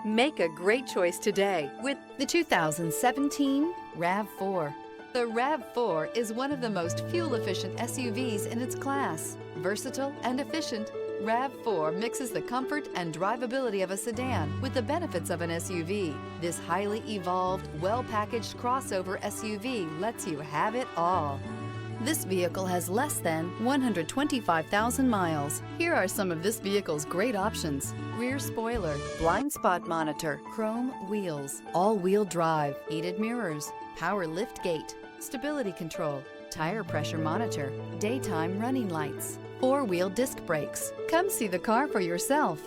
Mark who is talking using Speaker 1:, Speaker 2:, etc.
Speaker 1: Make a great choice today with the 2017 RAV4. The RAV4 is one of the most fuel-efficient SUVs in its class. Versatile and efficient, RAV4 mixes the comfort and drivability of a sedan with the benefits of an SUV. This highly evolved, well-packaged crossover SUV lets you have it all. This vehicle has less than 125,000 miles. Here are some of this vehicle's great options: rear spoiler, blind spot monitor, chrome wheels, all-wheel drive, heated mirrors, power lift gate, stability control, tire pressure monitor, daytime running lights, four-wheel disc brakes. Come see the car for yourself.